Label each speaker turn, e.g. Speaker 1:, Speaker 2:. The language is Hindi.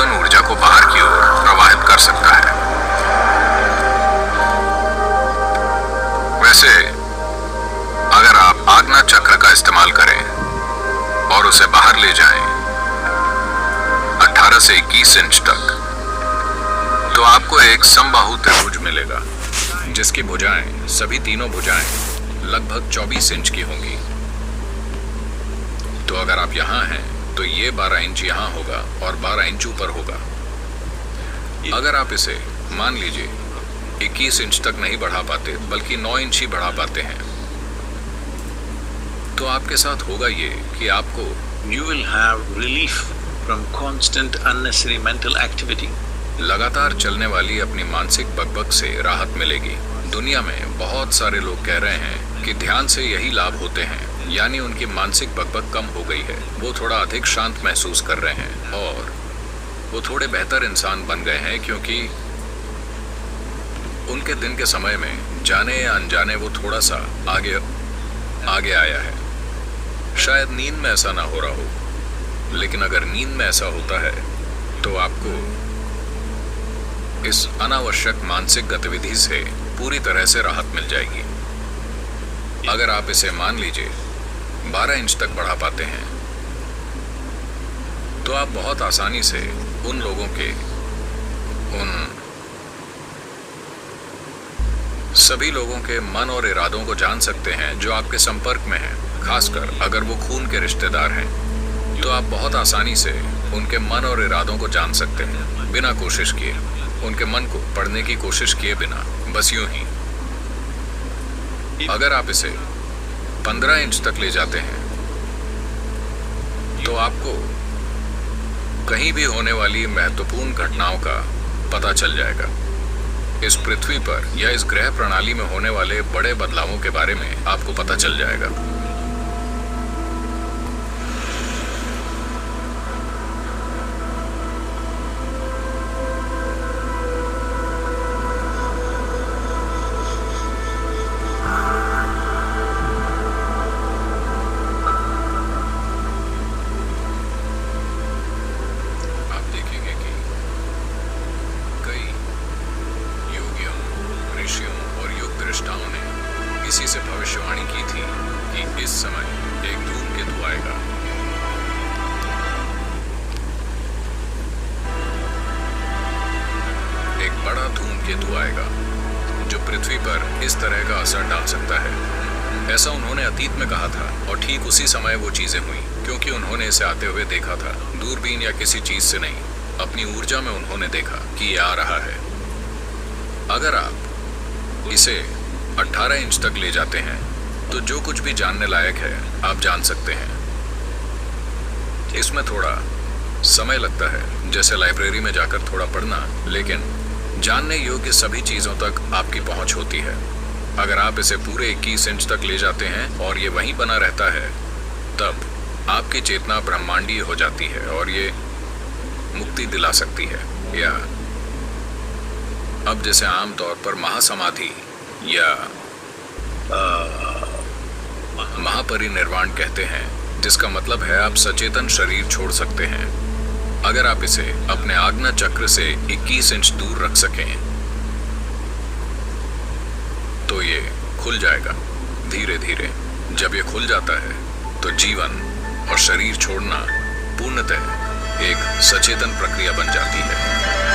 Speaker 1: सचेतन ऊर्जा को बाहर की ओर प्रवाहित कर सकता है। वैसे अगर आप आज्ञा चक्र का इस्तेमाल करें और उसे बाहर ले जाएं 18 से 21 इंच तक, तो आपको एक समबाहु त्रिभुज मिलेगा जिसकी भुजाएं, सभी तीनों भुजाएं लगभग 24 इंच की होंगी। तो अगर आप यहां हैं तो ये 12 इंच यहां होगा और 12 इंच ऊपर होगा। अगर आप इसे मान लीजिए 21 इंच तक नहीं बढ़ा पाते बल्कि 9 इंच ही बढ़ा पाते हैं, तो आपके साथ होगा ये कि आपको
Speaker 2: You will have relief from constant unnecessary mental activity.
Speaker 1: लगातार चलने वाली अपनी मानसिक बकबक से राहत मिलेगी। दुनिया में बहुत सारे लोग कह रहे हैं कि ध्यान से यही लाभ होते हैं, यानी उनकी मानसिक बकबक कम हो गई है, वो थोड़ा अधिक शांत महसूस कर रहे हैं और वो थोड़े बेहतर इंसान बन गए हैं, क्योंकि उनके दिन के समय में जाने या अनजाने वो थोड़ा सा आगे आया है। शायद नींद में ऐसा ना हो रहा हो, लेकिन अगर नींद में ऐसा होता है तो आपको इस अनावश्यक मानसिक गतिविधि से पूरी तरह से राहत मिल जाएगी। अगर आप इसे मान लीजिए 12 इंच तक बढ़ा पाते हैं, तो आप बहुत आसानी से उन लोगों के, उन सभी लोगों के मन और इरादों को जान सकते हैं जो आपके संपर्क में हैं। खासकर अगर वो खून के रिश्तेदार हैं, तो आप बहुत आसानी से उनके मन और इरादों को जान सकते हैं, बिना कोशिश किए, उनके मन को पढ़ने की कोशिश किए बिना, बस यूं ही। अगर आप इसे 15 इंच तक ले जाते हैं, तो आपको कहीं भी होने वाली महत्वपूर्ण घटनाओं का पता चल जाएगा। इस पृथ्वी पर या इस ग्रह प्रणाली में होने वाले बड़े बदलावों के बारे में आपको पता चल जाएगा। इसी से भविष्यवाणी की थी कि इस समय एक धूमकेतु आएगा। एक बड़ा धूमकेतु आएगा जो पृथ्वी पर इस तरह का असर डाल सकता है। ऐसा उन्होंने अतीत में कहा था और ठीक उसी समय वो चीजें हुई, क्योंकि उन्होंने इसे आते हुए देखा था। दूरबीन या किसी चीज से नहीं, अपनी ऊर्जा में उन्होंने देखा कि ये आ रहा है। अगर आप इसे 18 इंच तक ले जाते हैं, तो जो कुछ भी जानने लायक है आप जान सकते हैं। इसमें थोड़ा समय लगता है, जैसे लाइब्रेरी में जाकर थोड़ा पढ़ना, लेकिन जानने योग्य सभी चीजों तक आपकी पहुंच होती है। अगर आप इसे पूरे 21 इंच तक ले जाते हैं और ये वहीं बना रहता है, तब आपकी चेतना ब्रह्मांडीय हो जाती है और ये मुक्ति दिला सकती है, या अब जैसे आमतौर पर महासमाधि या महापरिनिर्वाण कहते हैं, जिसका मतलब है आप सचेतन शरीर छोड़ सकते हैं। अगर आप इसे अपने आज्ञा चक्र से 21 इंच दूर रख सकें, तो ये खुल जाएगा धीरे धीरे। जब ये खुल जाता है तो जीवन और शरीर छोड़ना पूर्णतः एक सचेतन प्रक्रिया बन जाती है।